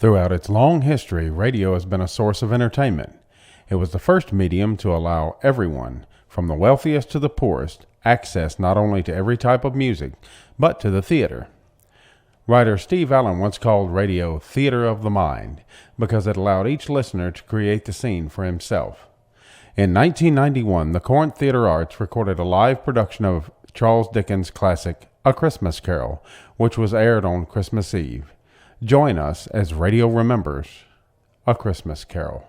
Throughout its long history, radio has been a source of entertainment. It was the first medium to allow everyone, from the wealthiest to the poorest, access not only to every type of music, but to the theater. Writer Steve Allen once called radio theater of the mind because it allowed each listener to create the scene for himself. In 1991, the Corinth Theater Arts recorded a live production of Charles Dickens' classic A Christmas Carol, which was aired on Christmas Eve. Join us as radio remembers A Christmas Carol.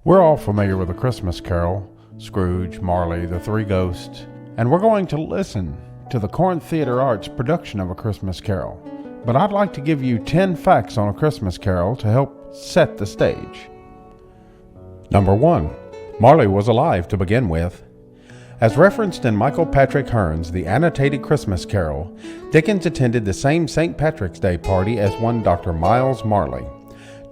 We're all familiar with A Christmas Carol, Scrooge, Marley, the Three Ghosts, and we're going to listen to the Corinth Theater Arts production of A Christmas Carol. But I'd like to give you 10 facts on A Christmas Carol to help set the stage. Number 1. Marley was alive to begin with. As referenced in Michael Patrick Hearn's The Annotated Christmas Carol, Dickens attended the same St. Patrick's Day party as one Dr. Miles Marley.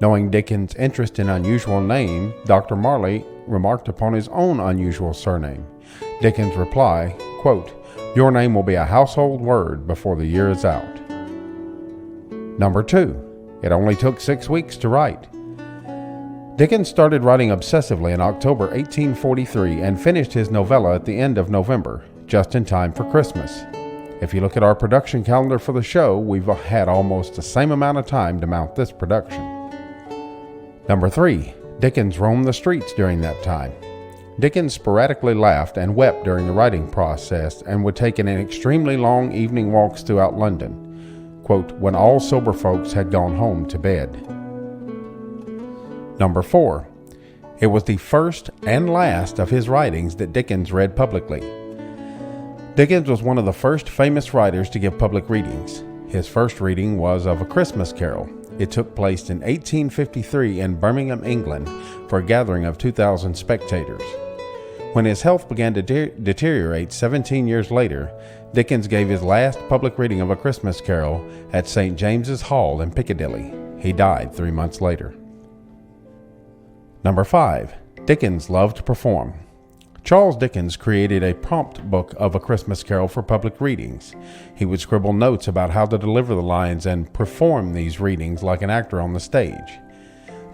Knowing Dickens' interest in unusual names, Dr. Marley remarked upon his own unusual surname. Dickens' reply, quote, "Your name will be a household word before the year is out." Number 2. It only took 6 weeks to write. Dickens started writing obsessively in October 1843 and finished his novella at the end of November, just in time for Christmas. If you look at our production calendar for the show, we've had almost the same amount of time to mount this production. Number 3. Dickens roamed the streets during that time. Dickens sporadically laughed and wept during the writing process and would take in extremely long evening walks throughout London, quote, when all sober folks had gone home to bed. Number 4. It was the first and last of his writings that Dickens read publicly. Dickens was one of the first famous writers to give public readings. His first reading was of A Christmas Carol. It took place in 1853 in Birmingham, England, for a gathering of 2,000 spectators. When his health began to deteriorate 17 years later, Dickens gave his last public reading of A Christmas Carol at St. James's Hall in Piccadilly. He died 3 months later. Number 5. Dickens loved to perform. Charles Dickens created a prompt book of A Christmas Carol for public readings. He would scribble notes about how to deliver the lines and perform these readings like an actor on the stage.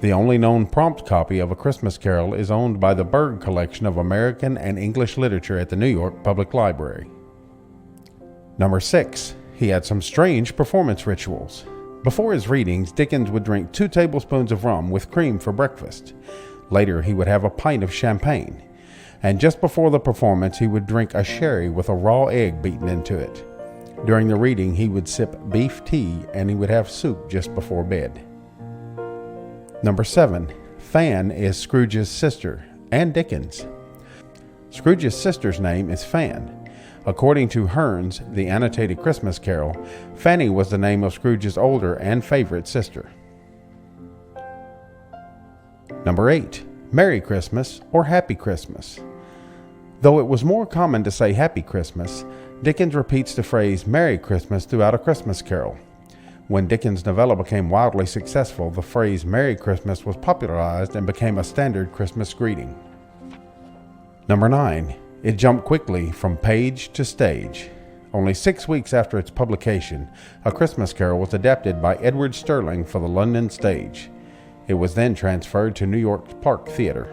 The only known prompt copy of A Christmas Carol is owned by the Berg Collection of American and English Literature at the New York Public Library. Number 6. He had some strange performance rituals. Before his readings, Dickens would drink 2 tablespoons of rum with cream for breakfast. Later, he would have a pint of champagne. And just before the performance, he would drink a sherry with a raw egg beaten into it. During the reading, he would sip beef tea and he would have soup just before bed. Number 7. Fan is Scrooge's sister and Dickens. Scrooge's sister's name is Fan. According to Hearn's The Annotated Christmas Carol, Fanny was the name of Scrooge's older and favorite sister. Number 8. Merry Christmas or Happy Christmas. Though it was more common to say Happy Christmas, Dickens repeats the phrase Merry Christmas throughout A Christmas Carol. When Dickens' novella became wildly successful, the phrase Merry Christmas was popularized and became a standard Christmas greeting. Number 9. It jumped quickly from page to stage. Only 6 weeks after its publication, A Christmas Carol was adapted by Edward Sterling for the London stage. It was then transferred to New York's Park Theater.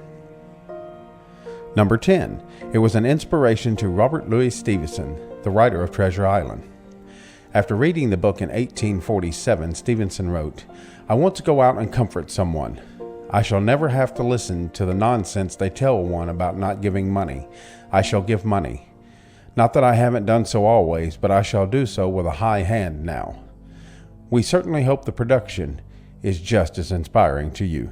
Number 10. It was an inspiration to Robert Louis Stevenson, the writer of Treasure Island. After reading the book in 1847, Stevenson wrote, "I want to go out and comfort someone. I shall never have to listen to the nonsense they tell one about not giving money. I shall give money. Not that I haven't done so always, but I shall do so with a high hand now." We certainly hope the production is just as inspiring to you.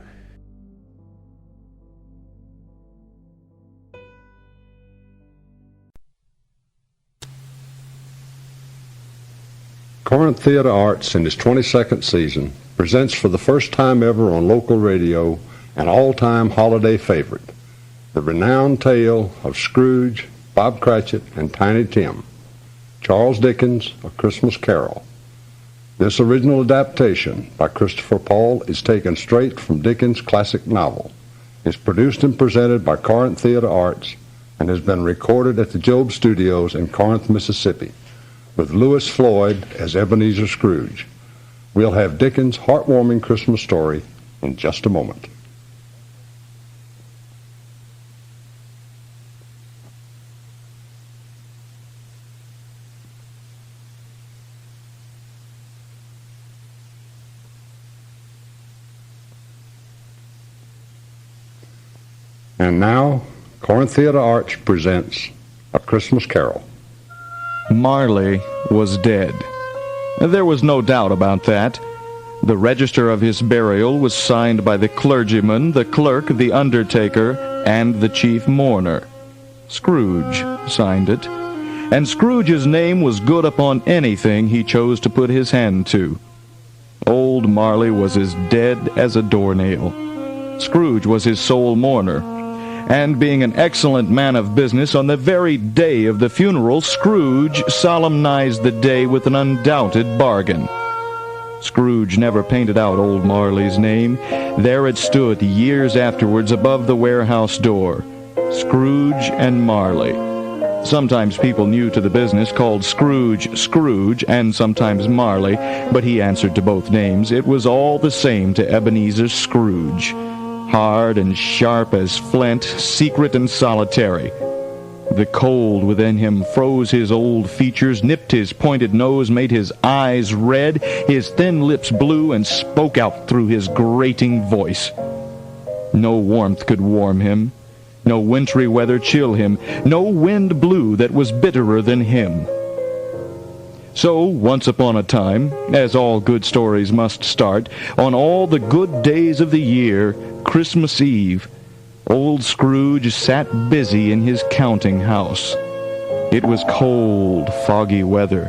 Corinth Theater Arts, in its 22nd season, presents for the first time ever on local radio an all-time holiday favorite, the renowned tale of Scrooge, Bob Cratchit, and Tiny Tim, Charles Dickens' A Christmas Carol. This original adaptation by Christopher Paul is taken straight from Dickens' classic novel. It's produced and presented by Corinth Theater Arts and has been recorded at the Job Studios in Corinth, Mississippi, with Louis Floyd as Ebenezer Scrooge. We'll have Dickens' heartwarming Christmas story in just a moment. And now, Corinth Theater Arts presents A Christmas Carol. Marley was dead. There was no doubt about that. The register of his burial was signed by the clergyman, the clerk, the undertaker, and the chief mourner. Scrooge signed it, and Scrooge's name was good upon anything he chose to put his hand to. Old Marley was as dead as a doornail. Scrooge was his sole mourner. And being an excellent man of business, on the very day of the funeral, Scrooge solemnized the day with an undoubted bargain. Scrooge never painted out old Marley's name. There it stood years afterwards above the warehouse door. Scrooge and Marley. Sometimes people new to the business called Scrooge Scrooge, and sometimes Marley, but he answered to both names. It was all the same to Ebenezer Scrooge. Hard and sharp as flint, secret and solitary. The cold within him froze his old features, nipped his pointed nose, made his eyes red, his thin lips blue, and spoke out through his grating voice. No warmth could warm him, no wintry weather chill him, no wind blew that was bitterer than him. So, once upon a time, as all good stories must start, on all the good days of the year, Christmas Eve, old Scrooge sat busy in his counting house. It was cold, foggy weather.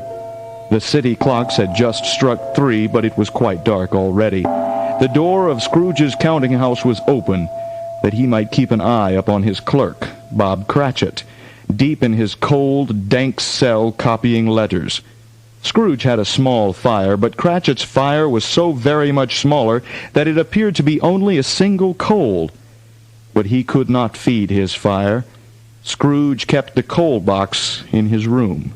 The city clocks had just struck 3, but it was quite dark already. The door of Scrooge's counting house was open, that he might keep an eye upon his clerk, Bob Cratchit, deep in his cold, dank cell copying letters. Scrooge had a small fire, but Cratchit's fire was so very much smaller that it appeared to be only a single coal. But he could not feed his fire. Scrooge kept the coal box in his room.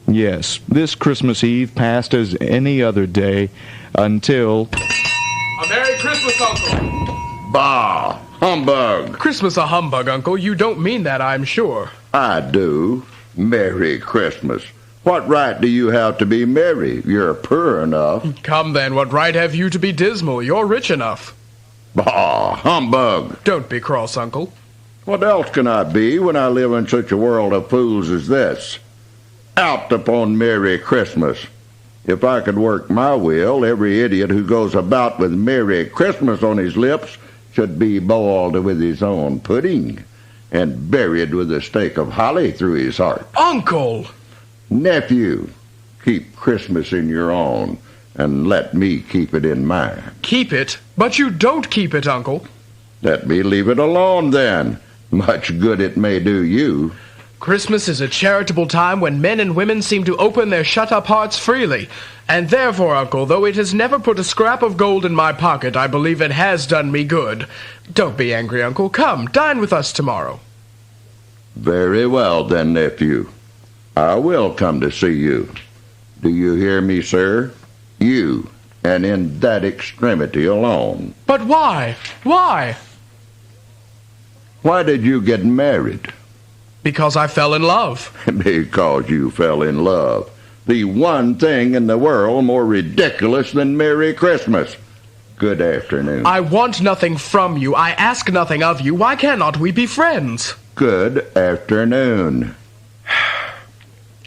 Yes, this Christmas Eve passed as any other day, until... A Merry Christmas, Uncle! Bah! Humbug! Christmas a humbug, Uncle. You don't mean that, I'm sure. I do. Merry Christmas. What right do you have to be merry? You're poor enough. Come then, what right have you to be dismal? You're rich enough. Bah! Humbug! Don't be cross, Uncle. What else can I be when I live in such a world of fools as this? Out upon Merry Christmas! If I could work my will, every idiot who goes about with Merry Christmas on his lips should be boiled with his own pudding and buried with a stake of holly through his heart. Uncle! Nephew, keep Christmas in your own, and let me keep it in mine. Keep it? But you don't keep it, Uncle. Let me leave it alone, then. Much good it may do you. Christmas is a charitable time when men and women seem to open their shut-up hearts freely. And therefore, Uncle, though it has never put a scrap of gold in my pocket, I believe it has done me good. Don't be angry, Uncle. Come, dine with us tomorrow. Very well, then, nephew. I will come to see you. Do you hear me, sir? You, and in that extremity alone. But why? Why? Why did you get married? Because I fell in love. Because you fell in love. The one thing in the world more ridiculous than Merry Christmas. Good afternoon. I want nothing from you. I ask nothing of you. Why cannot we be friends? Good afternoon.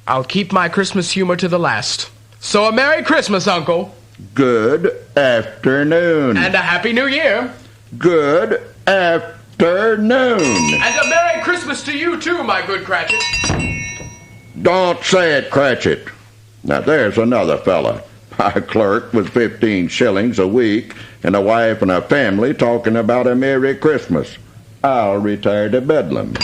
I'll keep my Christmas humor to the last. So a Merry Christmas, Uncle. Good afternoon. And a Happy New Year. Good afternoon. And a Merry Christmas to you, too, my good Cratchit. Don't say it, Cratchit. Now, there's another fella. A clerk with 15 shillings a week and a wife and a family talking about a Merry Christmas. I'll retire to Bedlam.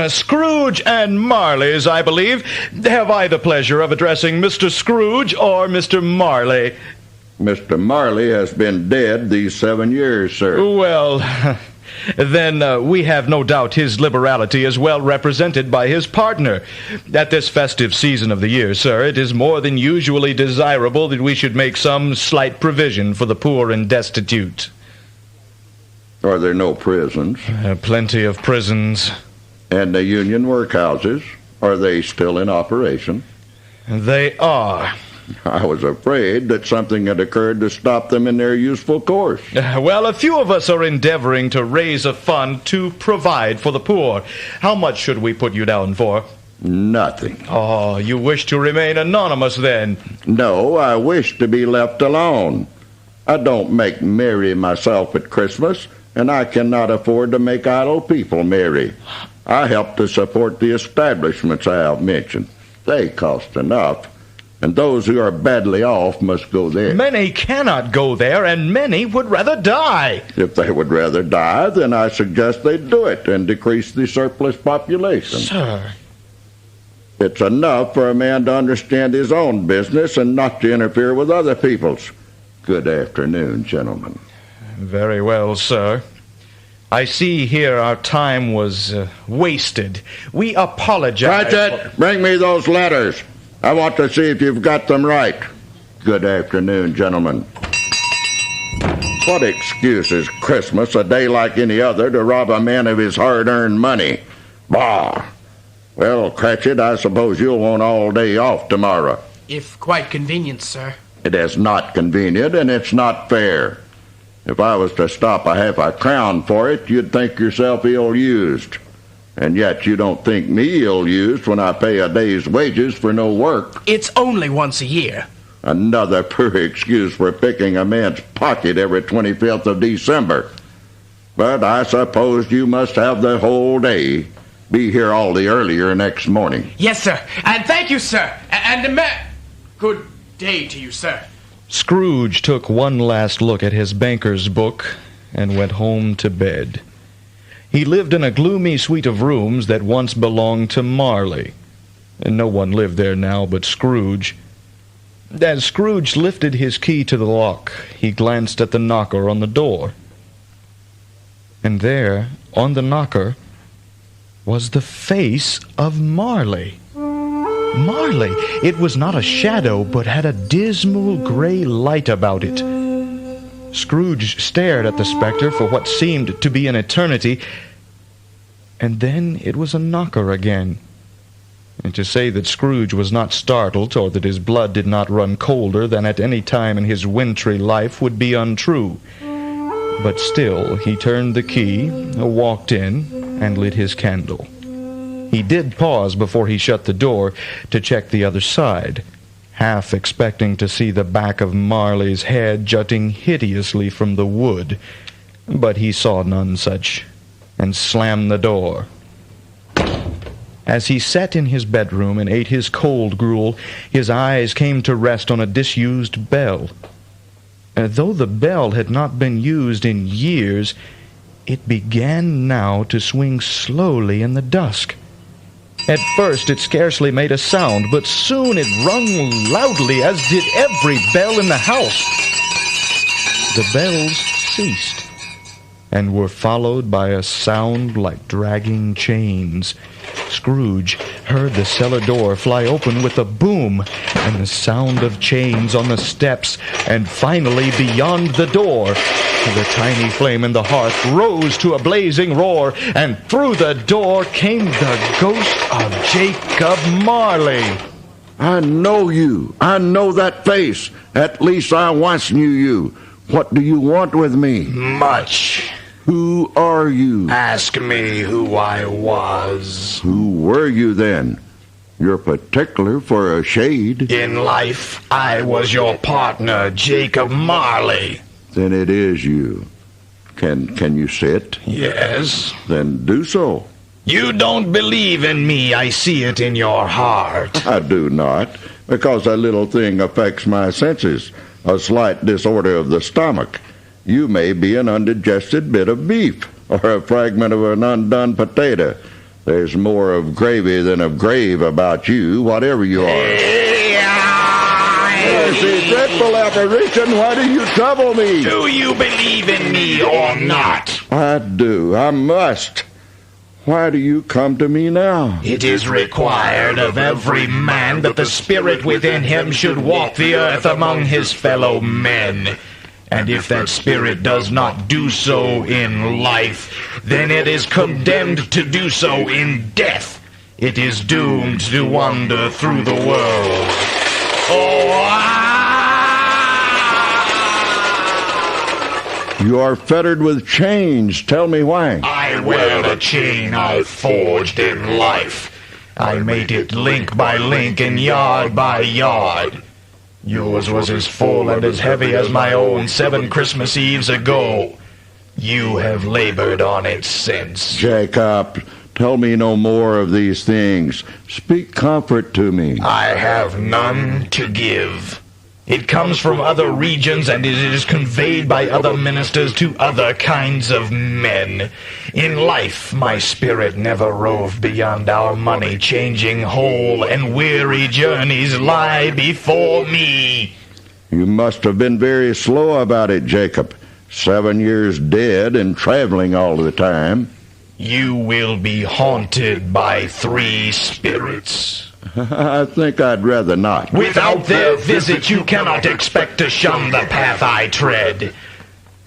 Scrooge and Marley's, I believe. Have I the pleasure of addressing Mr. Scrooge or Mr. Marley? Mr. Marley has been dead these 7 years, sir. Well, Then we have no doubt his liberality is well represented by his partner. At this festive season of the year, sir, it is more than usually desirable that we should make some slight provision for the poor and destitute. Are there no prisons? Plenty of prisons. And the union workhouses, are they still in operation? They are. I was afraid that something had occurred to stop them in their useful course. Well, a few of us are endeavoring to raise a fund to provide for the poor. How much should we put you down for? Nothing. Oh, you wish to remain anonymous, then? No, I wish to be left alone. I don't make merry myself at Christmas, and I cannot afford to make idle people merry. I help to support the establishments I have mentioned. They cost enough, and those who are badly off must go there. Many cannot go there, and many would rather die. If they would rather die, then I suggest they do it and decrease the surplus population. Sir. It's enough for a man to understand his own business and not to interfere with other people's. Good afternoon, gentlemen. Very well, sir. I see here our time was wasted. We apologize. Pratchett, bring me those letters. I want to see if you've got them right. Good afternoon, gentlemen. What excuse is Christmas, a day like any other, to rob a man of his hard-earned money? Bah! Well, Cratchit, I suppose you'll want all day off tomorrow. If quite convenient, sir. It is not convenient, and it's not fair. If I was to stop $0.50 for it, you'd think yourself ill-used. And yet you don't think me ill-used when I pay a day's wages for no work. It's only once a year. Another poor excuse for picking a man's pocket every 25th of December. But I suppose you must have the whole day. Be here all the earlier next morning. Yes, sir. And thank you, sir. And good day to you, sir. Scrooge took one last look at his banker's book and went home to bed. He lived in a gloomy suite of rooms that once belonged to Marley, and no one lived there now but Scrooge. As Scrooge lifted his key to the lock, he glanced at the knocker on the door. And there, on the knocker, was the face of Marley. Marley! It was not a shadow, but had a dismal gray light about it. Scrooge stared at the specter for what seemed to be an eternity, and then it was a knocker again. And to say that Scrooge was not startled, or that his blood did not run colder than at any time in his wintry life, would be untrue. But still, he turned the key, walked in, and lit his candle. He did pause before he shut the door to check the other side, half expecting to see the back of Marley's head jutting hideously from the wood. But he saw none such, and slammed the door. As he sat in his bedroom and ate his cold gruel, his eyes came to rest on a disused bell. Though the bell had not been used in years, it began now to swing slowly in the dusk. At first it scarcely made a sound, but soon it rung loudly, as did every bell in the house. The bells ceased, and were followed by a sound like dragging chains. Scrooge heard the cellar door fly open with a boom, and the sound of chains on the steps, and finally beyond the door, the tiny flame in the hearth rose to a blazing roar, and through the door came the ghost of Jacob Marley. I know you. I know that face. At least I once knew you. What do you want with me? Much. Who are you? Ask me who I was. Who were you then? You're particular for a shade. In life, I was your partner, Jacob Marley. Then it is you. Can you sit? Yes. Then do so. You don't believe in me. I see it in your heart. I do not, because that little thing affects my senses. A slight disorder of the stomach. You may be an undigested bit of beef, or a fragment of an undone potato. There's more of gravy than of grave about you, whatever you are. Mercy, dreadful apparition, why do you trouble me? Do you believe in me or not? I do. I must. Why do you come to me now? It is required of every man that the spirit within him should walk the earth among his fellow men. And if that spirit does not do so in life, then it is condemned to do so in death. It is doomed to wander through the world. You are fettered with chains. Tell me why. I wear the chain I forged in life. I made it link by link and yard by yard. Yours was as full and as heavy as my own 7 Christmas Eves ago. You have labored on it since. Jacob, tell me no more of these things. Speak comfort to me. I have none to give. It comes from other regions, and it is conveyed by other ministers to other kinds of men. In life, my spirit never roved beyond our money-changing whole, and weary journeys lie before me. You must have been very slow about it, Jacob. 7 years dead and traveling all the time. You will be haunted by 3 spirits. I think I'd rather not. Without their visit, you cannot expect to shun the path I tread.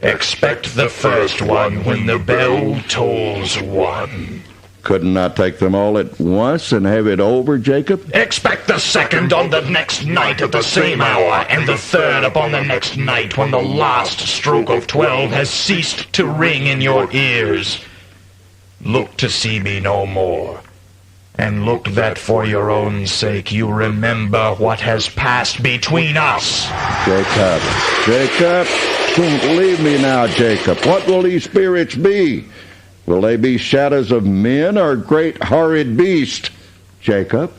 Expect the first one when the bell tolls 1. Couldn't I take them all at once and have it over, Jacob? Expect the second on the next night at the same hour, and the third upon the next night when the last stroke of 12 has ceased to ring in your ears. Look to see me no more. And look that for your own sake you remember what has passed between us. Jacob, don't leave me now, Jacob. What will these spirits be? Will they be shadows of men or great horrid beasts? Jacob?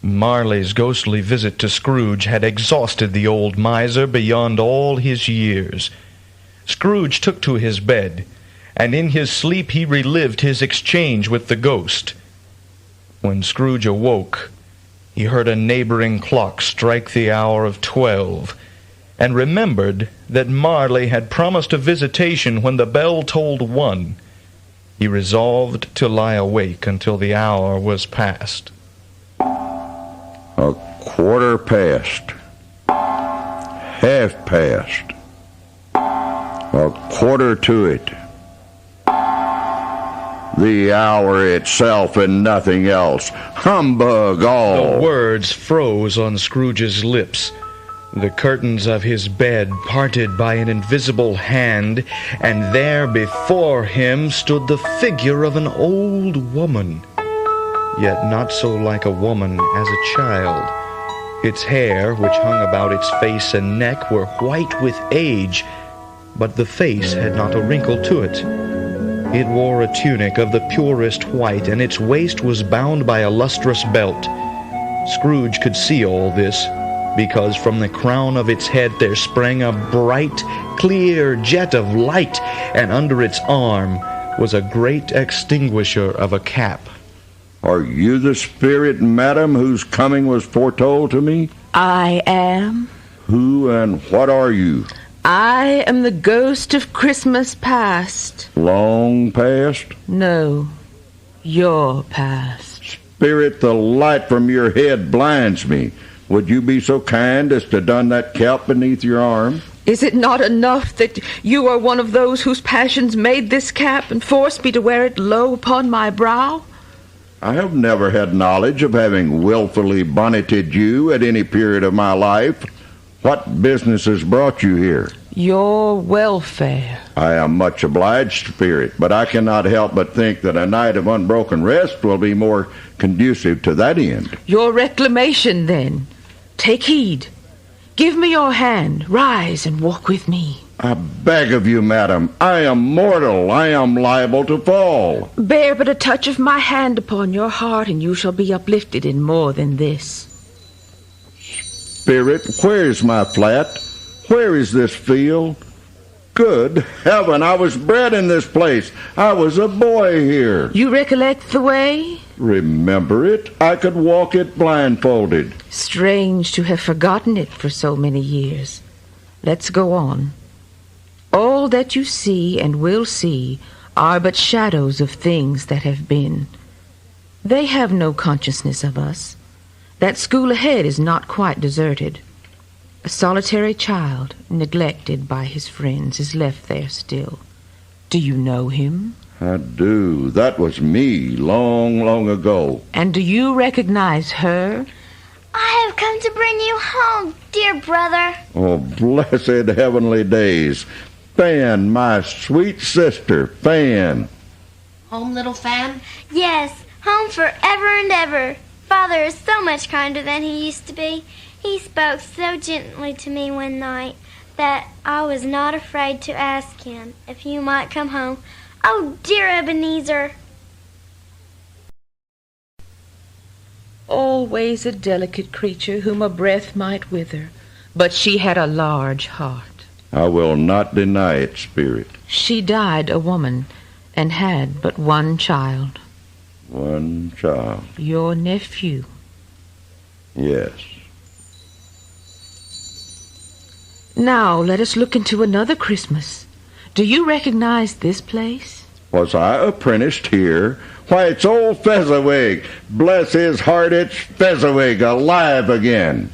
Marley's ghostly visit to Scrooge had exhausted the old miser beyond all his years. Scrooge took to his bed, and in his sleep he relived his exchange with the ghost. When Scrooge awoke, he heard a neighboring clock strike the hour of 12, and remembered that Marley had promised a visitation when the bell tolled 1. He resolved to lie awake until the hour was past. 1/4 past. 1/2 past. 1/4 to it. The hour itself and nothing else. Humbug all. The words froze on Scrooge's lips. The curtains of his bed parted by an invisible hand, and there before him stood the figure of an old woman, yet not so like a woman as a child. Its hair, which hung about its face and neck, were white with age, but the face had not a wrinkle to it. It wore a tunic of the purest white, and its waist was bound by a lustrous belt. Scrooge could see all this, because from the crown of its head there sprang a bright, clear jet of light, and under its arm was a great extinguisher of a cap. Are you the spirit, madam, whose coming was foretold to me? I am. Who and what are you? I am the ghost of Christmas past. Long past? No, your past. Spirit, the light from your head blinds me. Would you be so kind as to don that cap beneath your arm? Is it not enough that you are one of those whose passions made this cap and forced me to wear it low upon my brow? I have never had knowledge of having willfully bonneted you at any period of my life. What business has brought you here? Your welfare. I am much obliged, Spirit, but I cannot help but think that a night of unbroken rest will be more conducive to that end. Your reclamation, then. Take heed. Give me your hand. Rise and walk with me. I beg of you, madam. I am mortal. I am liable to fall. Bear but a touch of my hand upon your heart, and you shall be uplifted in more than this. Spirit, where is my flat? Where is this field? Good heaven, I was bred in this place. I was a boy here. You recollect the way? Remember it? I could walk it blindfolded. Strange to have forgotten it for so many years. Let's go on. All All that you see and will see are but shadows of things that have been. They have no consciousness of us. That school ahead is not quite deserted. A solitary child, neglected by his friends, is left there still. Do you know him? I do. That was me long, long ago. And do you recognize her? I have come to bring you home, dear brother. Oh, blessed heavenly days. Fan, my sweet sister, Fan. Home, little Fan? Yes, home forever and ever. Father is so much kinder than he used to be. He spoke so gently to me one night that I was not afraid to ask him if you might come home. Oh, dear Ebenezer. Always a delicate creature whom a breath might wither, but she had a large heart. I will not deny it, Spirit. She died a woman and had but one child. One child. Your nephew. Yes. Now let us look into another Christmas. Do you recognize this place? Was I apprenticed here? Why, it's old Fezziwig. Bless his heart, it's Fezziwig, alive again.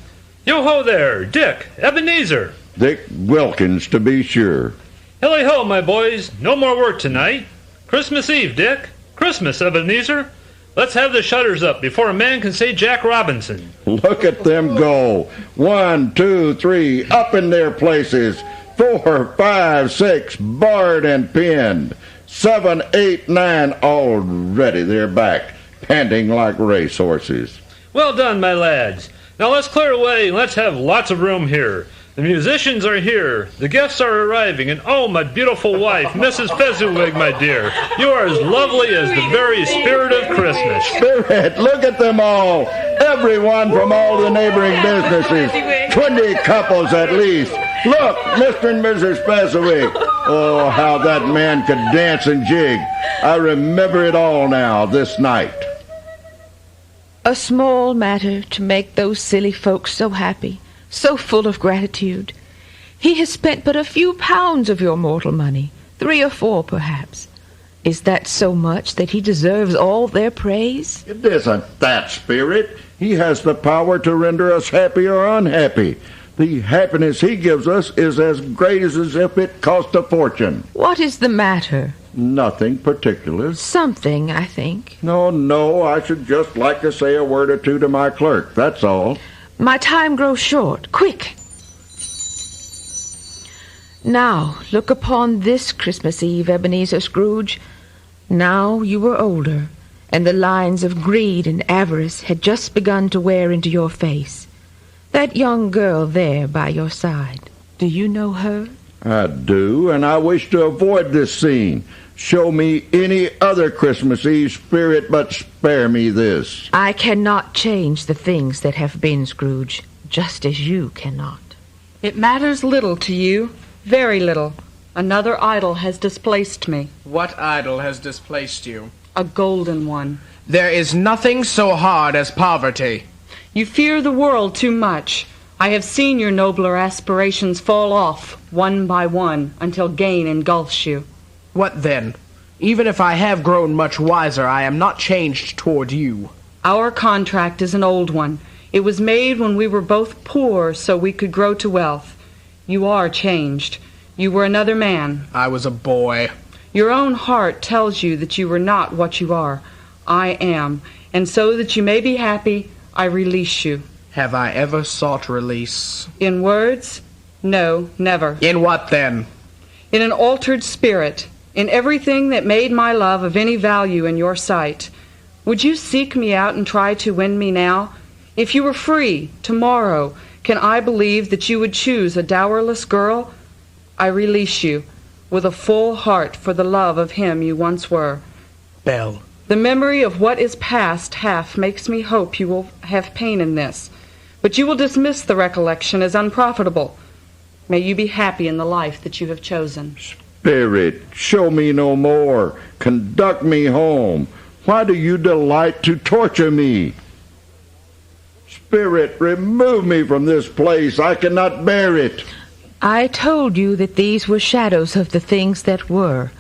Yo-ho there, Dick, Ebenezer. Dick Wilkins, to be sure. Hilly-ho, my boys. No more work tonight. Christmas Eve, Dick. Christmas, Ebenezer. Let's have the shutters up before a man can say Jack Robinson. Look at them go. 1, 2, 3, up in their places. 4, 5, 6, barred and pinned. 7, 8, 9, already they're back, panting like racehorses. Well done, my lads. Now let's clear away and let's have lots of room here. The musicians are here, the guests are arriving, and oh, my beautiful wife, Mrs. Fezziwig, my dear, you are as lovely as the very spirit of Christmas. Spirit, look at them all. Everyone from all the neighboring businesses. 20 couples at least. Look, Mr. and Mrs. Fezziwig. Oh, how that man could dance and jig. I remember it all now, this night. A small matter to make those silly folks so happy, so full of gratitude. He has spent but a few pounds of your mortal money, 3 or 4 perhaps. Is that so much that he deserves all their praise? It isn't that, Spirit. He has the power to render us happy or unhappy. The happiness he gives us is as great as if it cost a fortune. What is the matter? Nothing particular. Something, I think. No, I should just like to say a word or two to my clerk, that's all. My time grows short. Quick! Now, look upon this Christmas Eve, Ebenezer Scrooge. Now you were older, and the lines of greed and avarice had just begun to wear into your face. That young girl there by your side, do you know her? I do, and I wish to avoid this scene. Show me any other Christmas Eve, Spirit, but spare me this. I cannot change the things that have been, Scrooge, just as you cannot. It matters little to you, very little. Another idol has displaced me. What idol has displaced you? A golden one. There is nothing so hard as poverty. You fear the world too much. I have seen your nobler aspirations fall off, one by one, until gain engulfs you. What then? Even if I have grown much wiser, I am not changed toward you. Our contract is an old one. It was made when we were both poor so we could grow to wealth. You are changed. You were another man. I was a boy. Your own heart tells you that you were not what you are. I am. And so that you may be happy, I release you. Have I ever sought release? In words? No, never. In what then? In an altered spirit. In everything that made my love of any value in your sight. Would you seek me out and try to win me now? If you were free, tomorrow, can I believe that you would choose a dowerless girl? I release you, with a full heart for the love of him you once were. Belle. The memory of what is past half makes me hope you will have pain in this, but you will dismiss the recollection as unprofitable. May you be happy in the life that you have chosen. Spirit, show me no more. Conduct me home. Why do you delight to torture me? Spirit, remove me from this place. I cannot bear it. I told you that these were shadows of the things that were.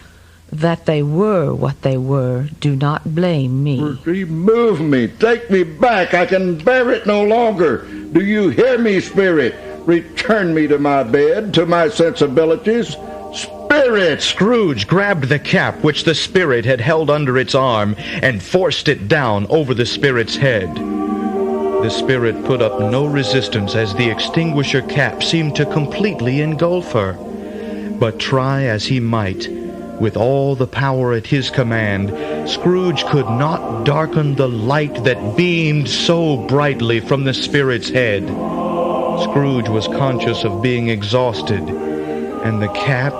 That they were what they were. Do not blame me. Remove me. Take me back. I can bear it no longer. Do you hear me, Spirit? Return me to my bed, to my sensibilities. Spirit! Scrooge grabbed the cap which the spirit had held under its arm and forced it down over the spirit's head. The spirit put up no resistance as the extinguisher cap seemed to completely engulf her. But try as he might, with all the power at his command, Scrooge could not darken the light that beamed so brightly from the spirit's head. Scrooge was conscious of being exhausted, and the cap,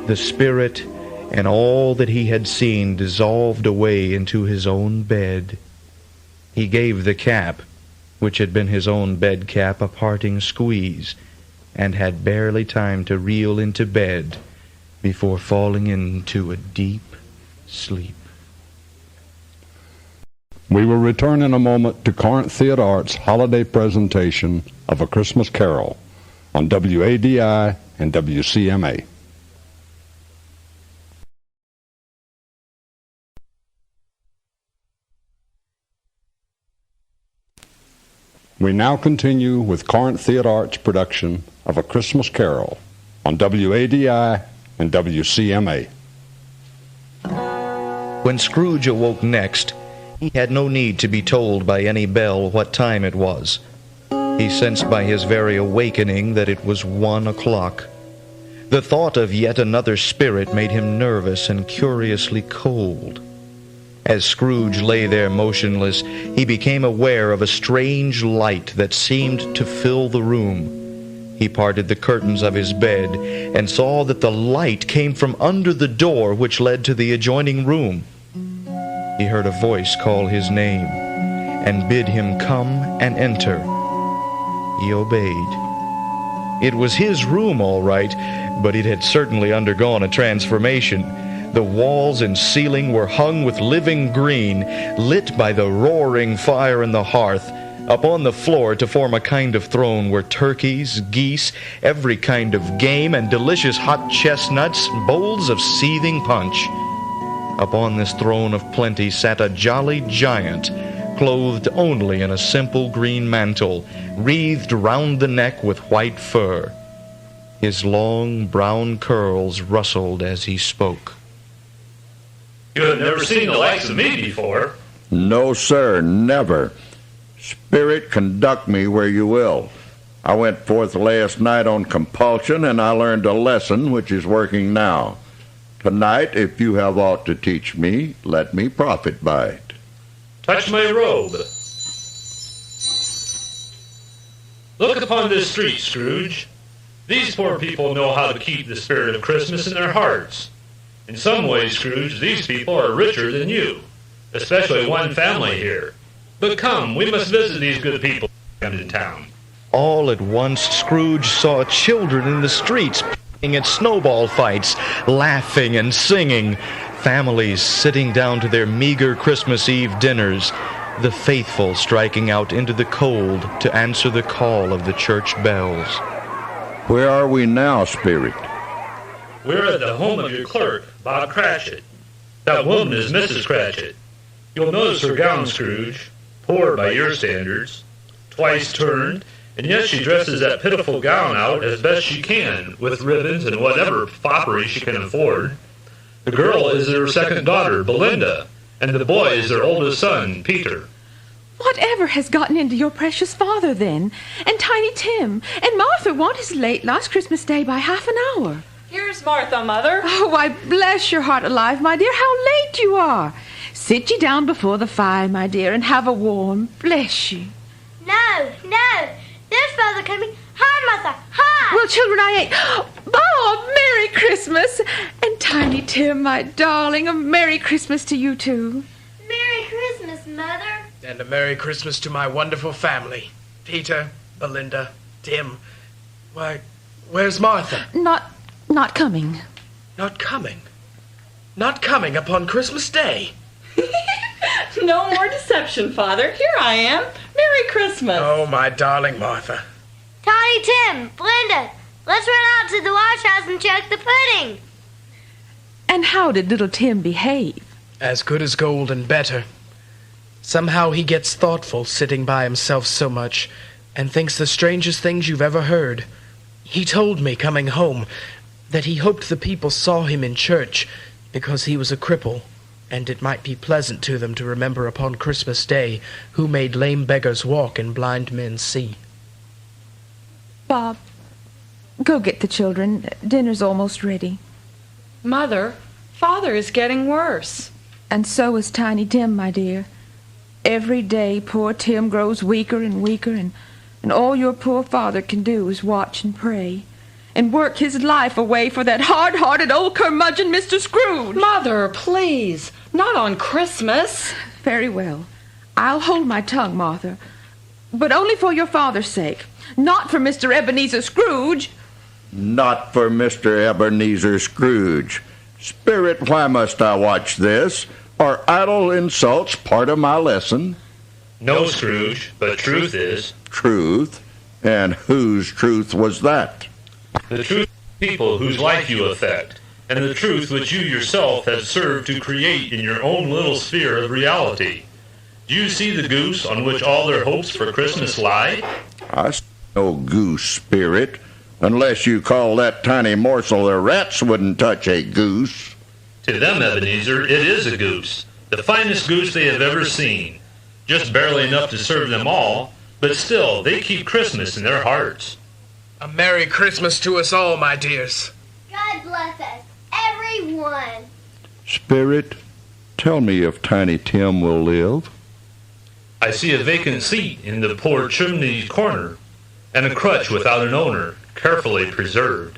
the spirit, and all that he had seen dissolved away into his own bed. He gave the cap, which had been his own bed cap, a parting squeeze, and had barely time to reel into bed before falling into a deep sleep. We will return in a moment to Corinth Theatre Arts' holiday presentation of A Christmas Carol on WADI and WCMA. We now continue with Corinth Theatre Arts' production of A Christmas Carol on WADI and WCMA. When Scrooge awoke next, he had no need to be told by any bell what time it was. He sensed by his very awakening that it was 1 o'clock. The thought of yet another spirit made him nervous and curiously cold. As Scrooge lay there motionless, he became aware of a strange light that seemed to fill the room. He parted the curtains of his bed and saw that the light came from under the door which led to the adjoining room. He heard a voice call his name and bid him come and enter. He obeyed. It was his room, all right, but it had certainly undergone a transformation. The walls and ceiling were hung with living green, lit by the roaring fire in the hearth. Upon the floor, to form a kind of throne, were turkeys, geese, every kind of game, and delicious hot chestnuts, bowls of seething punch. Upon this throne of plenty sat a jolly giant, clothed only in a simple green mantle, wreathed round the neck with white fur. His long brown curls rustled as he spoke. You have never seen the likes of me before. No, sir, never. Spirit, conduct me where you will. I went forth last night on compulsion, and I learned a lesson which is working now. Tonight, if you have aught to teach me, let me profit by it. Touch my robe. Look upon this street, Scrooge. These poor people know how to keep the spirit of Christmas in their hearts. In some ways, Scrooge, these people are richer than you, especially one family here. But come, we must visit these good people in town. All at once, Scrooge saw children in the streets playing at snowball fights, laughing and singing, families sitting down to their meager Christmas Eve dinners, the faithful striking out into the cold to answer the call of the church bells. Where are we now, Spirit? We're at the home of your clerk, Bob Cratchit. That woman is Mrs. Cratchit. You'll notice her gown, Scrooge, poor by your standards, twice turned, and yet she dresses that pitiful gown out as best she can, with ribbons and whatever foppery she can afford. The girl is their second daughter, Belinda, and the boy is their oldest son, Peter. Whatever has gotten into your precious father, then? And Tiny Tim? And Martha won't is late last Christmas Day by half an hour. Here's Martha, Mother. Oh, why, bless your heart alive, my dear, how late you are. Sit ye down before the fire, my dear, and have a warm, bless you. No, there's Father coming. Hi, Martha, hi. Well, children, I ain't... Bob, Merry Christmas. And Tiny Tim, my darling, a Merry Christmas to you, too. Merry Christmas, Mother. And a Merry Christmas to my wonderful family. Peter, Belinda, Tim. Why, where's Martha? Not coming. Not coming? Not coming upon Christmas Day? No more deception, Father. Here I am. Merry Christmas. Oh, my darling Martha. Tiny Tim, Belinda, Let's run out to the wash house and check the pudding. And how did little Tim behave? As good as gold and better. Somehow he gets thoughtful sitting by himself so much and thinks the strangest things you've ever heard. He told me coming home that he hoped the people saw him in church because he was a cripple, and it might be pleasant to them to remember upon Christmas Day who made lame beggars walk and blind men see. Bob, go get the children. Dinner's almost ready. Mother, Father is getting worse. And so is Tiny Tim, my dear. Every day poor Tim grows weaker and weaker, and all your poor father can do is watch and pray and work his life away for that hard-hearted old curmudgeon, Mr. Scrooge. Mother, please, not on Christmas. Very well. I'll hold my tongue, Martha, but only for your father's sake, not for Mr. Ebenezer Scrooge. Not for Mr. Ebenezer Scrooge. Spirit, why must I watch this? Are idle insults part of my lesson? No, Scrooge, but truth is. Truth? And whose truth was that? The truth of people whose life you affect, and the truth which you yourself have served to create in your own little sphere of reality. Do you see the goose on which all their hopes for Christmas lie? I see no goose, Spirit, unless you call that tiny morsel the rats wouldn't touch a goose. To them, Ebenezer, it is a goose, the finest goose they have ever seen. Just barely enough to serve them all, but still, they keep Christmas in their hearts. A Merry Christmas to us all, my dears. God bless us, everyone. Spirit, tell me if Tiny Tim will live. I see a vacant seat in the poor chimney corner, and a crutch without an owner, carefully preserved.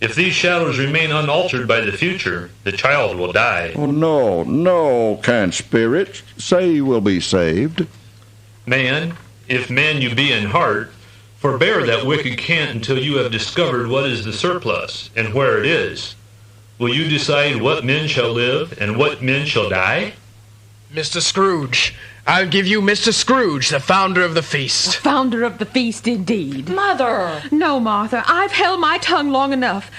If these shadows remain unaltered by the future, the child will die. Oh, no, no, kind Spirit. Say you will be saved. Man, if man you be in heart, forbear that wicked cant until you have discovered what is the surplus, and where it is. Will you decide what men shall live, and what men shall die? Mr. Scrooge, I'll give you Mr. Scrooge, the founder of the feast. The founder of the feast, indeed. Mother! No, Martha, I've held my tongue long enough.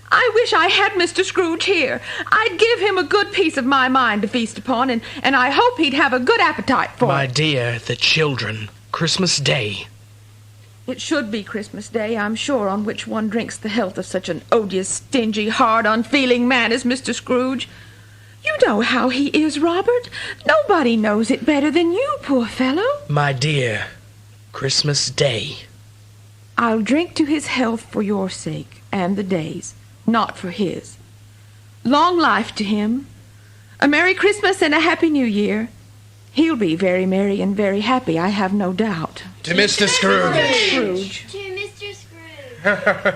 I wish I had Mr. Scrooge here. I'd give him a good piece of my mind to feast upon, and I hope he'd have a good appetite for My it. dear, the children, Christmas Day. It should be Christmas Day, I'm sure, on which one drinks the health of such an odious, stingy, hard, unfeeling man as Mr. Scrooge. You know how he is, Robert. Nobody knows it better than you, poor fellow. My dear, Christmas Day. I'll drink to his health for your sake, and the day's, not for his. Long life to him. A Merry Christmas and a Happy New Year. He'll be very merry and very happy, I have no doubt. To Mr. Scrooge. To Mr. Scrooge.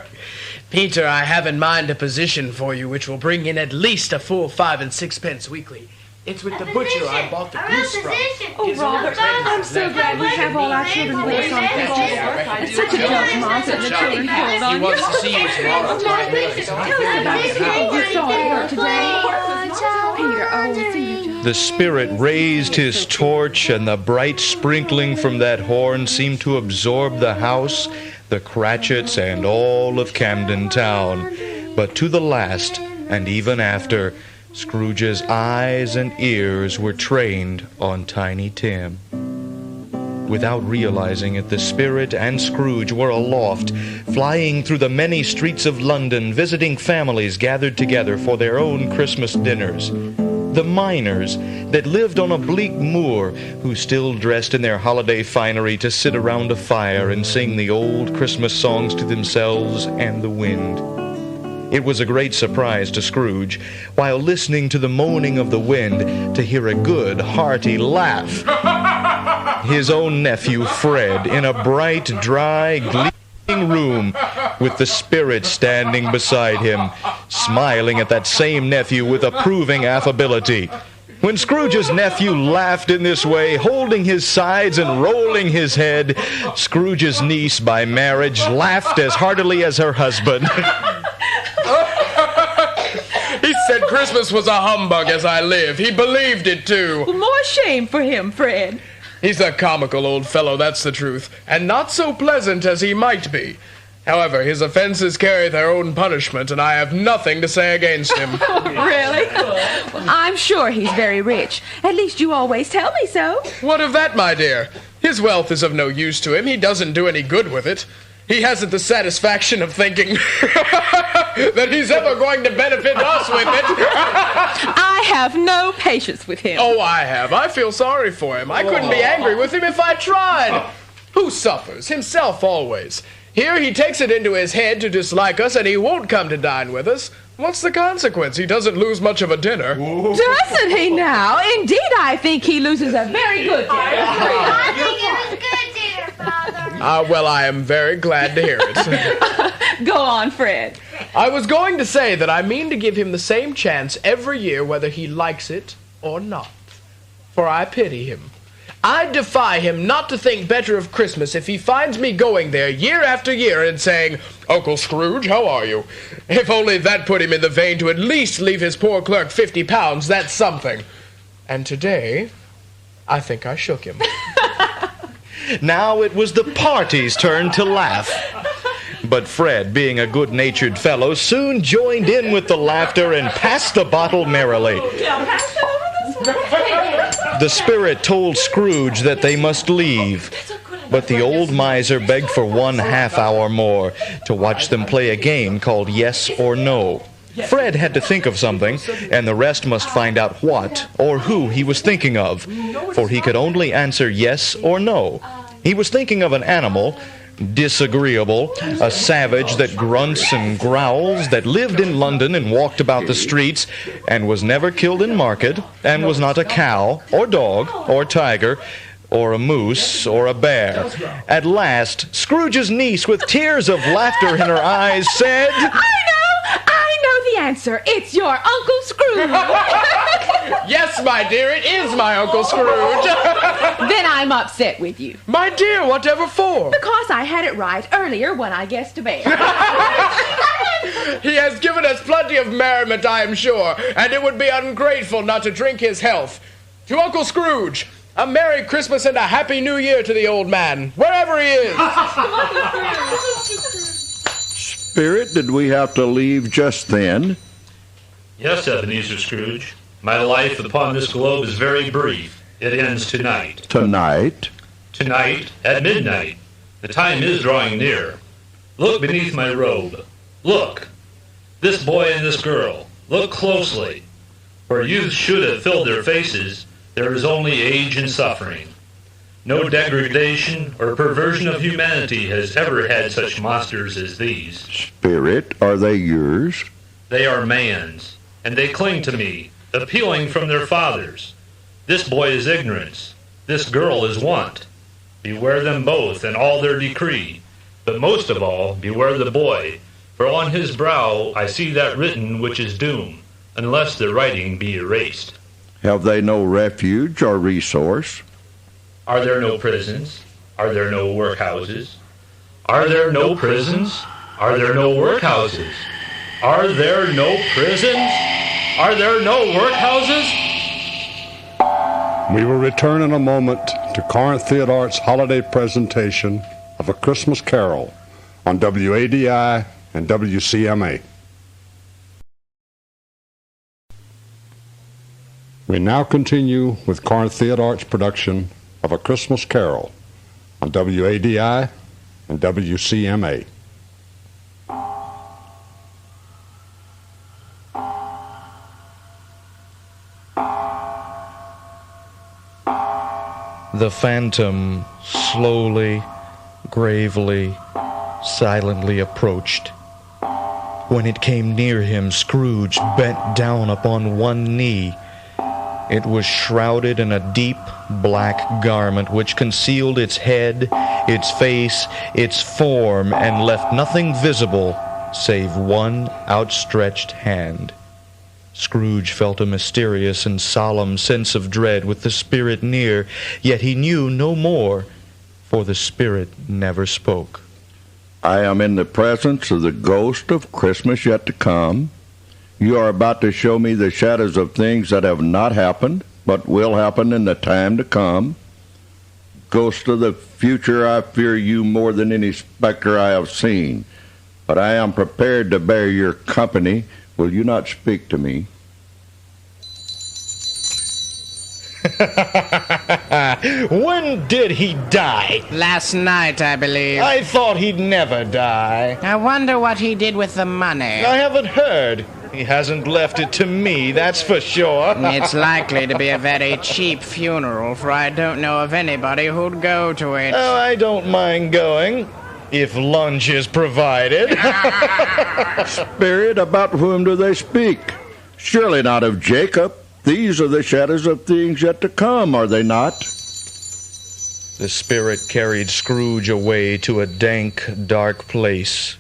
Peter, I have in mind a position for you which will bring in at least a full 5 and 6 pence weekly. It's with the butcher I bought the goose from. Oh, Robert, I'm so glad we have all our children with us on Christmas. It's such a joke, Martha, and the children pulled on He you. wants to see you tomorrow. Tell us about the people you saw at her today. Peter, oh, see you. The Spirit raised his torch, and the bright sprinkling from that horn seemed to absorb the house, the Cratchits, and all of Camden Town. But to the last, and even after, Scrooge's eyes and ears were trained on Tiny Tim. Without realizing it, the Spirit and Scrooge were aloft, flying through the many streets of London, visiting families gathered together for their own Christmas dinners. The miners that lived on a bleak moor, who still dressed in their holiday finery to sit around a fire and sing the old Christmas songs to themselves and the wind. It was a great surprise to Scrooge, while listening to the moaning of the wind, to hear a good, hearty laugh. His own nephew, Fred, in a bright, dry, gleaming room, with the Spirit standing beside him, smiling at that same nephew with approving affability. When Scrooge's nephew laughed in this way, holding his sides and rolling his head, Scrooge's niece by marriage laughed as heartily as her husband. He said Christmas was a humbug as I live. He believed it, too. Well, more shame for him, Fred. He's a comical old fellow, that's the truth, and not so pleasant as he might be. However, his offenses carry their own punishment, and I have nothing to say against him. Really? Well, I'm sure he's very rich. At least you always tell me so. What of that, my dear? His wealth is of no use to him. He doesn't do any good with it. He hasn't the satisfaction of thinking that he's ever going to benefit us with it. I have no patience with him. Oh, I have. I feel sorry for him. I couldn't be angry with him if I tried. Who suffers? Himself always. Here he takes it into his head to dislike us, and he won't come to dine with us. What's the consequence? He doesn't lose much of a dinner. Doesn't he now? Indeed, I think he loses a very good dinner. I think it was good dinner, Father. Well, I am very glad to hear it. Go on, Fred. I was going to say that I mean to give him the same chance every year, whether he likes it or not. For I pity him. I defy him not to think better of Christmas if he finds me going there year after year and saying, "Uncle Scrooge, how are you?" If only that put him in the vein to at least leave his poor clerk 50 pounds, that's something. And today, I think I shook him. Now it was the party's turn to laugh. But Fred, being a good-natured fellow, soon joined in with the laughter and passed the bottle merrily. The spirit told Scrooge that they must leave, but the old miser begged for 1/2 hour more to watch them play a game called Yes or No. Fred had to think of something, and the rest must find out what or who he was thinking of, for he could only answer yes or no. He was thinking of an animal, disagreeable, a savage that grunts and growls, that lived in London and walked about the streets, and was never killed in market, and was not a cow, or dog, or tiger, or a moose, or a bear. At last, Scrooge's niece, with tears of laughter in her eyes, said, I know the answer. It's your Uncle Scrooge. Yes, my dear, it is my Uncle Scrooge. Then I'm upset with you. My dear, whatever for? Because I had it right earlier when I guessed a bear. He has given us plenty of merriment, I am sure, and it would be ungrateful not to drink his health. To Uncle Scrooge, a Merry Christmas and a Happy New Year to the old man, wherever he is. Spirit, did we have to leave just then? Yes, Ebenezer Scrooge. My life upon this globe is very brief. It ends tonight. Tonight? Tonight, at midnight. The time is drawing near. Look beneath my robe. Look. This boy and this girl. Look closely. Where youth should have filled their faces, there is only age and suffering. No degradation or perversion of humanity has ever had such monsters as these. Spirit, are they yours? They are man's, and they cling to me, appealing from their fathers. This boy is ignorance. This girl is want. Beware them both and all their decree. But most of all, beware the boy, for on his brow I see that written which is doom, unless the writing be erased. Have they no refuge or resource? Are there no prisons? Are there no workhouses? Are there no prisons? Are there no workhouses? Are there no prisons? Are there no workhouses? We will return in a moment to Corinth Theatre Arts' holiday presentation of A Christmas Carol on WADI and WCMA. We now continue with Corinth Theatre Arts' production of A Christmas Carol on WADI and WCMA. The phantom slowly, gravely, silently approached. When it came near him, Scrooge bent down upon one knee. It was shrouded in a deep black garment which concealed its head, its face, its form, and left nothing visible save one outstretched hand. Scrooge felt a mysterious and solemn sense of dread with the spirit near, yet he knew no more, for the spirit never spoke. I am in the presence of the ghost of Christmas yet to come. You are about to show me the shadows of things that have not happened, but will happen in the time to come. ghost of the future, I fear you more than any specter I have seen. But I am prepared to bear your company. Will you not speak to me? When did he die? Last night, I believe. I thought he'd never die. I wonder what he did with the money. I haven't heard. He hasn't left it to me, that's for sure. It's likely to be a very cheap funeral, for I don't know of anybody who'd go to it. Oh, I don't mind going, if lunch is provided. Spirit, about whom do they speak? Surely not of Jacob. These are the shadows of things yet to come, are they not? The spirit carried Scrooge away to a dank, dark place.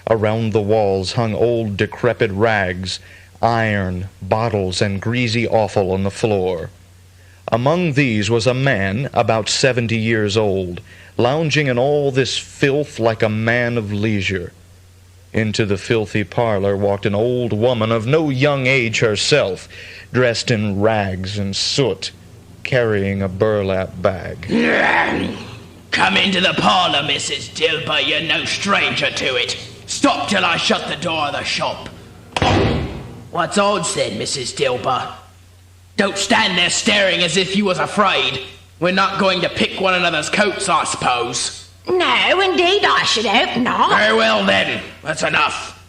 Around the walls hung old, decrepit rags, iron, bottles, and greasy offal on the floor. Among these was a man about 70 years old, lounging in all this filth like a man of leisure. Into the filthy parlor walked an old woman of no young age herself, dressed in rags and soot, carrying a burlap bag. Come into the parlor, Mrs. Dilber. You're no stranger to it. Stop till I shut the door of the shop. What's odds then, Mrs. Dilber? Don't stand there staring as if you was afraid. We're not going to pick one another's coats, I suppose. No, indeed, I should hope not. Very well, then. That's enough.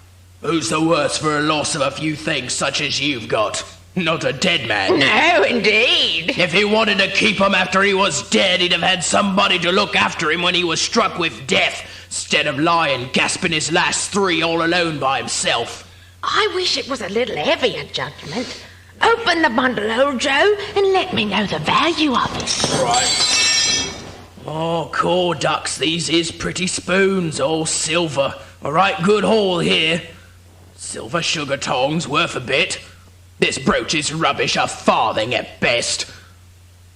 Who's the worse for a loss of a few things such as you've got? Not a dead man. No, indeed. If he wanted to keep him after he was dead, he'd have had somebody to look after him when he was struck with death, instead of lying gasping his last three all alone by himself. I wish it was a little heavier, Judgment. Open the bundle, old Joe, and let me know the value of it. Right. Oh, core ducks, these is pretty spoons, all silver. A right good haul here. Silver sugar tongs, worth a bit. This brooch is rubbish, a farthing at best.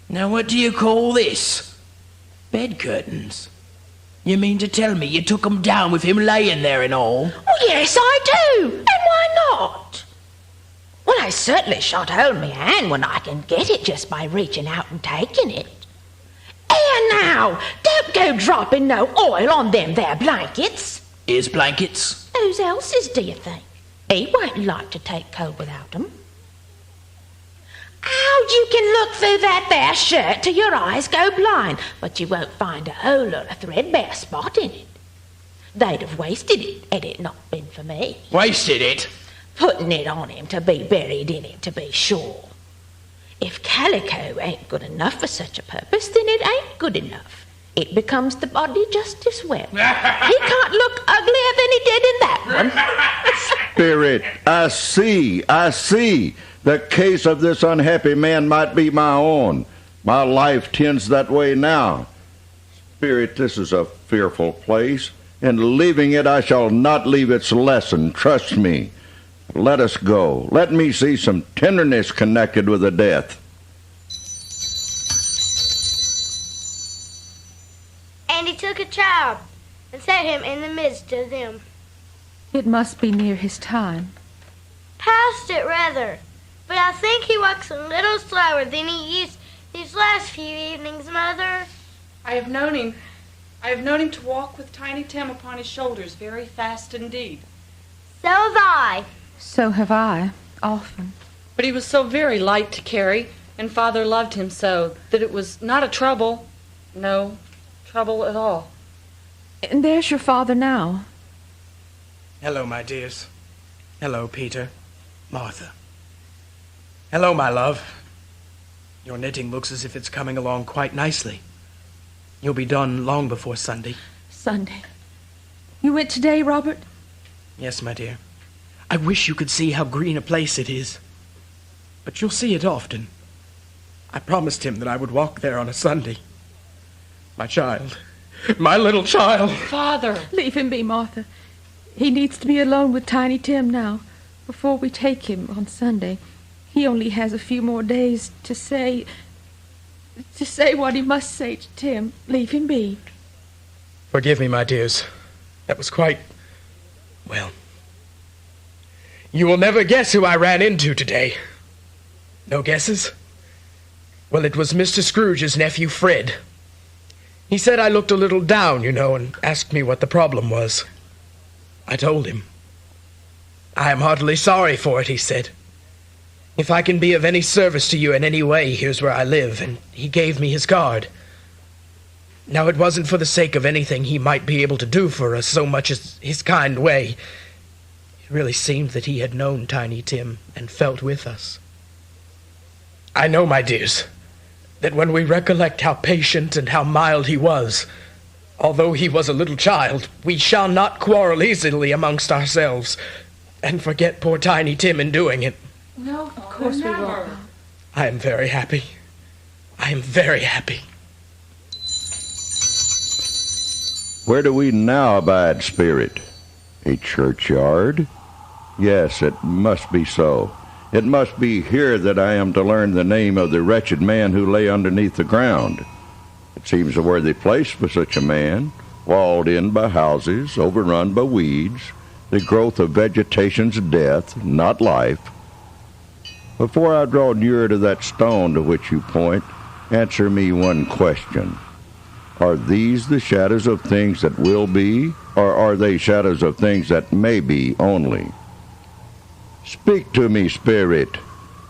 Now what do you call this? Bed curtains. You mean to tell me you took 'em down with him laying there and all? Oh, yes, I do. And why not? Well, I certainly shan't hold my hand when I can get it just by reaching out and taking it. Here now, don't go dropping no oil on them there blankets. His blankets? Whose else's, do you think? He won't like to take cold without 'em. How you can look through that there shirt till your eyes go blind, but you won't find a hole or a threadbare spot in it. They'd have wasted it had it not been for me. Wasted it? Putting it on him to be buried in it, to be sure. If calico ain't good enough for such a purpose, then it ain't good enough. It becomes the body just as well. He can't look uglier than he did in that one. Spirit, I see. The case of this unhappy man might be my own. My life tends that way now. Spirit, this is a fearful place. In leaving it, I shall not leave its lesson. Trust me. Let us go. Let me see some tenderness connected with the death. And he took a child and set him in the midst of them. It must be near his time. Past it, rather. But I think he walks a little slower than he used these last few evenings, Mother. I have known him to walk with Tiny Tim upon his shoulders very fast indeed. So have I. So have I, often. But he was so very light to carry, and Father loved him so, that it was not a trouble. No, trouble at all. And there's your father now. Hello, my dears. Hello, Peter. Martha. Hello, my love. Your knitting looks as if it's coming along quite nicely. You'll be done long before Sunday. Sunday. You went today, Robert? Yes, my dear. I wish you could see how green a place it is. But you'll see it often. I promised him that I would walk there on a Sunday. My child. My little child. Father. Leave him be, Martha. He needs to be alone with Tiny Tim now, before we take him on Sunday. He only has a few more days to say what he must say to Tim. Leave him be. Forgive me, my dears. That was quite... well... You will never guess who I ran into today. No guesses? Well, it was Mr. Scrooge's nephew, Fred. He said I looked a little down, and asked me what the problem was. I told him. I am heartily sorry for it, he said. If I can be of any service to you in any way, here's where I live, and he gave me his card. Now, it wasn't for the sake of anything he might be able to do for us so much as his kind way. It really seemed that he had known Tiny Tim and felt with us. I know, my dears, that when we recollect how patient and how mild he was, although he was a little child, we shall not quarrel easily amongst ourselves, and forget poor Tiny Tim in doing it. No, of course we won't. I am very happy. I am very happy. Where do we now abide, Spirit? A churchyard? Yes, it must be so. It must be here that I am to learn the name of the wretched man who lay underneath the ground. It seems a worthy place for such a man, walled in by houses, overrun by weeds, the growth of vegetation's death, not life. Before I draw nearer to that stone to which you point, answer me one question. Are these the shadows of things that will be, or are they shadows of things that may be only? Speak to me, Spirit.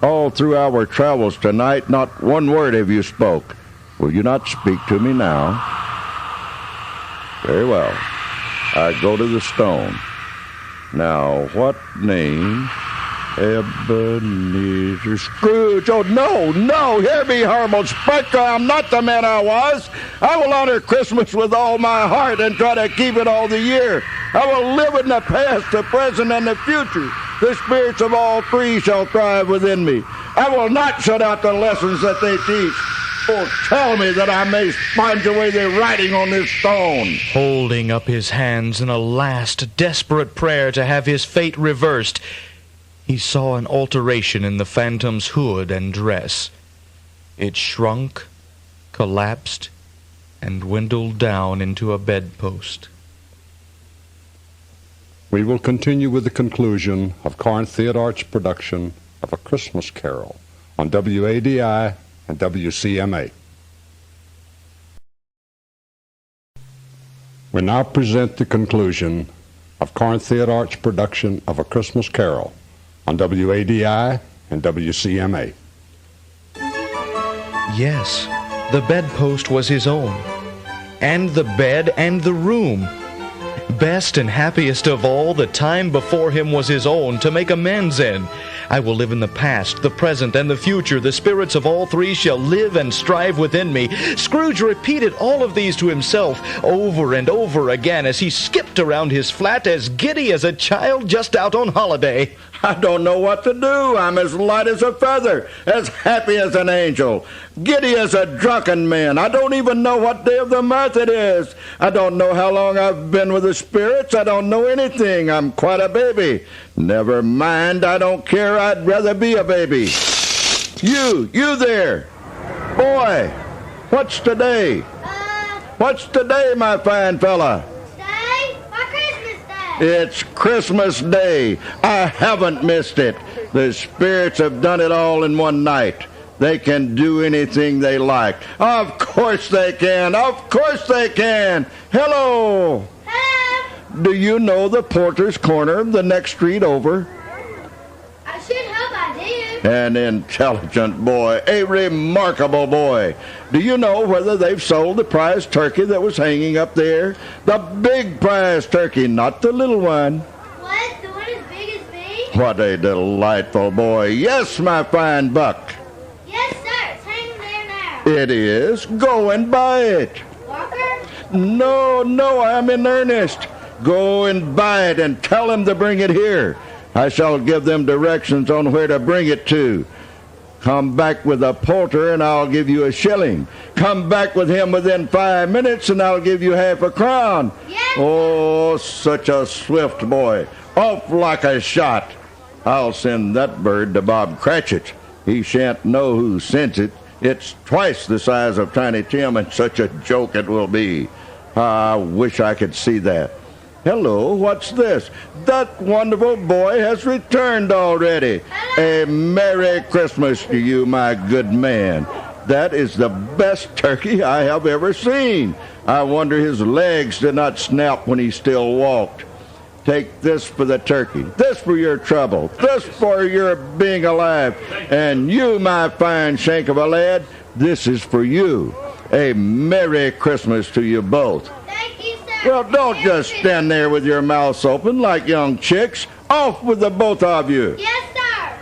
All through our travels tonight, not one word have you spoke. Will you not speak to me now? Very well. I go to the stone. Now, what name? Ebenezer Scrooge. Oh, no, hear me, horrible spectre. I'm not the man I was. I will honor Christmas with all my heart and try to keep it all the year. I will live in the past, the present, and the future. The spirits of all three shall thrive within me. I will not shut out the lessons that they teach. Oh, tell me that I may sponge away the writing on this stone. Holding up his hands in a last desperate prayer to have his fate reversed, he saw an alteration in the phantom's hood and dress. It shrunk, collapsed, and dwindled down into a bedpost. We will continue with the conclusion of Corinth Theodart's production of A Christmas Carol on WADI and WCMA. We now present the conclusion of Corinth Theodart's production of A Christmas Carol on WADI and WCMA. Yes, the bedpost was his own, and the bed and the room. Best and happiest of all, the time before him was his own to make amends in. I will live in the past, the present, and the future. The spirits of all three shall live and strive within me. Scrooge repeated all of these to himself over and over again as he skipped around his flat as giddy as a child just out on holiday. I don't know what to do. I'm as light as a feather, as happy as an angel, giddy as a drunken man. I don't even know what day of the month it is. I don't know how long I've been with the spirits. I don't know anything. I'm quite a baby. Never mind, I don't care. I'd rather be a baby. You there. Boy, what's today? What's today, my fine fella? It's Christmas Day. I haven't missed it. The spirits have done it all in one night. They can do anything they like. Of course they can. Of course they can. Hello. Hello. Do you know the Porter's Corner, the next street over? I should hope I do. An intelligent boy. A remarkable boy. Do you know whether they've sold the prize turkey that was hanging up there? The big prize turkey, not the little one. What? The one as big as me? What a delightful boy. Yes, my fine buck. Yes, sir. It's hanging there now. It is. Go and buy it. Walker? No, I'm in earnest. Go and buy it and tell them to bring it here. I shall give them directions on where to bring it to. Come back with a porter and I'll give you a shilling. Come back with him within 5 minutes and I'll give you half a crown. Yes. Oh, such a swift boy. Off like a shot. I'll send that bird to Bob Cratchit. He shan't know who sent it. It's twice the size of Tiny Tim, and such a joke it will be. I wish I could see that. Hello, what's this? That wonderful boy has returned already. A Merry Christmas to you, my good man. That is the best turkey I have ever seen. I wonder his legs did not snap when he still walked. Take this for the turkey, this for your trouble, this for your being alive, and you, my fine shank of a lad, this is for you. A Merry Christmas to you both. Thank you, sir. Well, don't just stand there with your mouths open like young chicks. Off with the both of you. Yes, sir.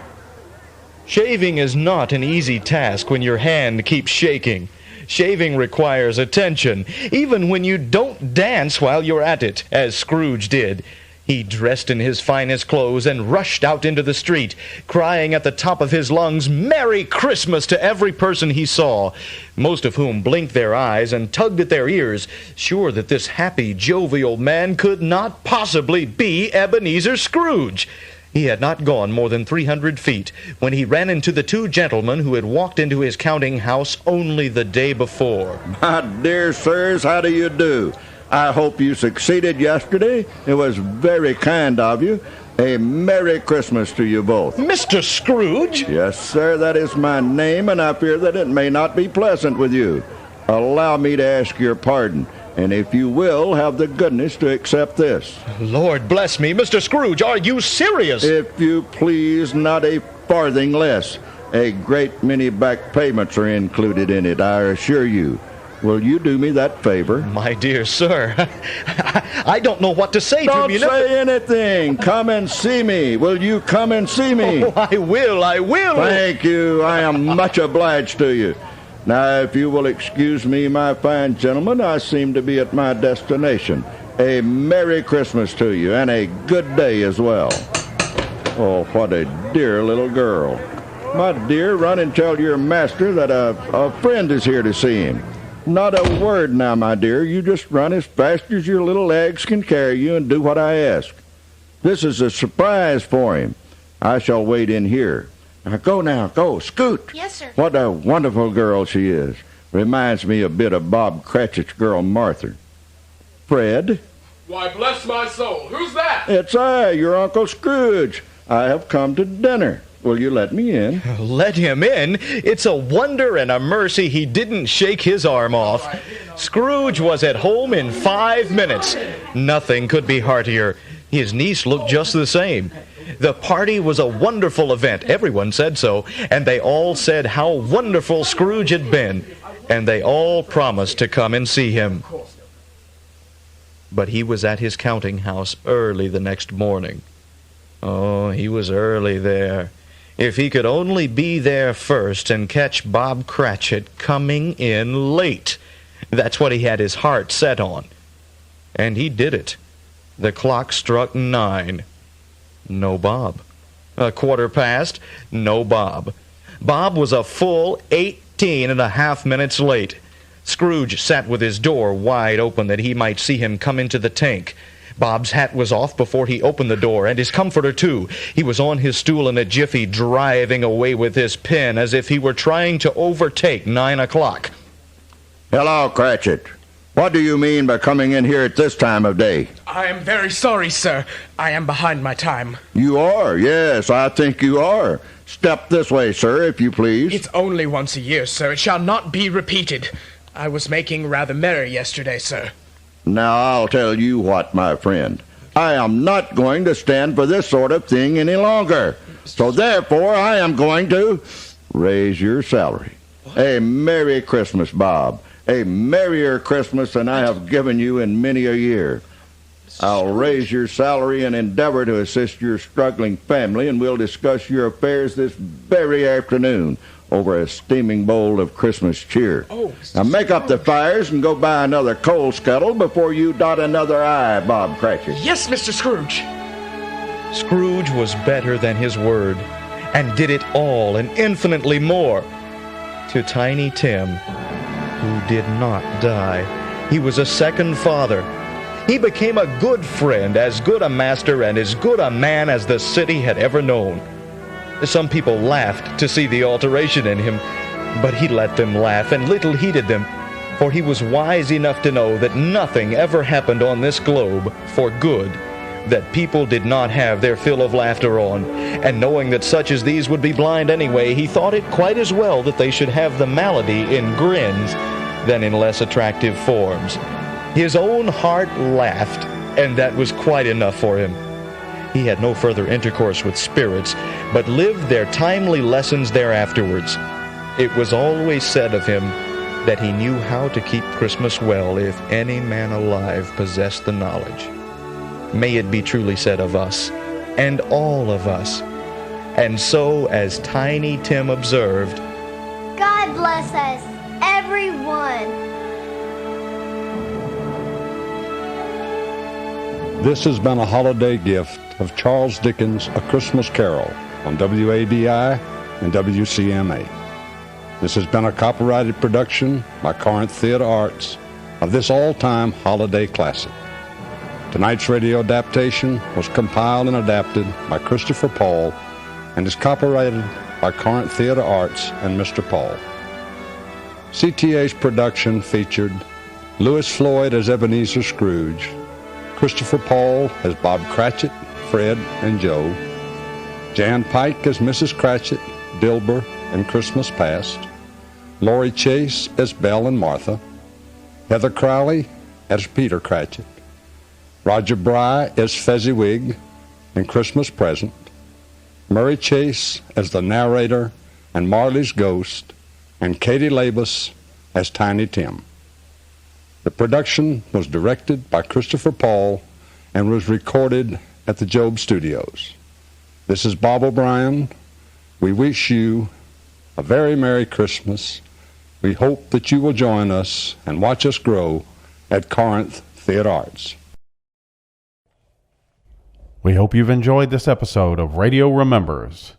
Shaving is not an easy task when your hand keeps shaking. Shaving requires attention, even when you don't dance while you're at it, as Scrooge did. He dressed in his finest clothes and rushed out into the street, crying at the top of his lungs, "Merry Christmas!" to every person he saw, most of whom blinked their eyes and tugged at their ears, sure that this happy, jovial man could not possibly be Ebenezer Scrooge. He had not gone more than 300 feet when he ran into the two gentlemen who had walked into his counting house only the day before. My dear sirs, how do you do? I hope you succeeded yesterday. It was very kind of you. A Merry Christmas to you both. Mr. Scrooge? Yes, sir, that is my name, and I fear that it may not be pleasant with you. Allow me to ask your pardon, and if you will, have the goodness to accept this. Lord bless me, Mr. Scrooge, are you serious? If you please, not a farthing less. A great many back payments are included in it, I assure you. Will you do me that favor? My dear sir, I don't know what to say to you. Don't say anything. Come and see me. Will you come and see me? Oh, I will. Thank you. I am much obliged to you. Now, if you will excuse me, my fine gentleman, I seem to be at my destination. A Merry Christmas to you, and a good day as well. Oh, what a dear little girl. My dear, run and tell your master that a friend is here to see him. Not a word now, my dear. You just run as fast as your little legs can carry you and do what I ask. This is a surprise for him. I shall wait in here. Now, go, Scoot. Yes, sir. What a wonderful girl she is. Reminds me a bit of Bob Cratchit's girl, Martha. Fred? Why, bless my soul. Who's that? It's I, your Uncle Scrooge. I have come to dinner. Will you let me in? Let him in? It's a wonder and a mercy he didn't shake his arm off. Scrooge was at home in 5 minutes. Nothing could be heartier. His niece looked just the same. The party was a wonderful event. Everyone said so, and they all said how wonderful Scrooge had been, and they all promised to come and see him. But he was at his counting house early the next morning. Oh, he was early there. If he could only be there first and catch Bob Cratchit coming in late. That's what he had his heart set on. And he did it. The clock struck 9. No Bob. 1:15. No Bob. Bob was a full 18.5 minutes late. Scrooge sat with his door wide open that he might see him come into the tank. Bob's hat was off before he opened the door, and his comforter, too. He was on his stool in a jiffy, driving away with his pen as if he were trying to overtake 9 o'clock. Hello, Cratchit. What do you mean by coming in here at this time of day? I am very sorry, sir. I am behind my time. You are? Yes, I think you are. Step this way, sir, if you please. It's only once a year, sir. It shall not be repeated. I was making rather merry yesterday, sir. Now, I'll tell you what, my friend. I am not going to stand for this sort of thing any longer. So therefore, I am going to raise your salary. A Merry Christmas, Bob. A merrier Christmas than I have given you in many a year. I'll raise your salary and endeavor to assist your struggling family, and we'll discuss your affairs this very afternoon over a steaming bowl of Christmas cheer. Now make up the fires and go buy another coal scuttle before you dot another I, Bob Cratchit. Yes, Mr. Scrooge. Scrooge was better than his word, and did it all and infinitely more to Tiny Tim, who did not die. He was a second father. He became a good friend, as good a master and as good a man as the city had ever known. Some people laughed to see the alteration in him, but he let them laugh and little heeded them, for he was wise enough to know that nothing ever happened on this globe for good that people did not have their fill of laughter on, and knowing that such as these would be blind anyway, he thought it quite as well that they should have the malady in grins than in less attractive forms. His own heart laughed, and that was quite enough for him. He had no further intercourse with spirits, but lived their timely lessons thereafterwards. It was always said of him that he knew how to keep Christmas well if any man alive possessed the knowledge. May it be truly said of us, and all of us. And so, as Tiny Tim observed, God bless us, everyone. This has been a holiday gift of Charles Dickens' A Christmas Carol on WADI and WCMA. This has been a copyrighted production by Corinth Theater Arts of this all-time holiday classic. Tonight's radio adaptation was compiled and adapted by Christopher Paul and is copyrighted by Corinth Theater Arts and Mr. Paul. CTA's production featured Louis Floyd as Ebenezer Scrooge, Christopher Paul as Bob Cratchit, Fred, and Joe, Jan Pike as Mrs. Cratchit, Dilber, and Christmas Past, Laurie Chase as Belle and Martha, Heather Crowley as Peter Cratchit, Roger Bry as Fezziwig and Christmas Present, Murray Chase as the narrator and Marley's Ghost, and Katie Labus as Tiny Tim. The production was directed by Christopher Paul and was recorded at the Job Studios. This is Bob O'Brien. We wish you a very Merry Christmas. We hope that you will join us and watch us grow at Corinth Theater Arts. We hope you've enjoyed this episode of Radio Remembers.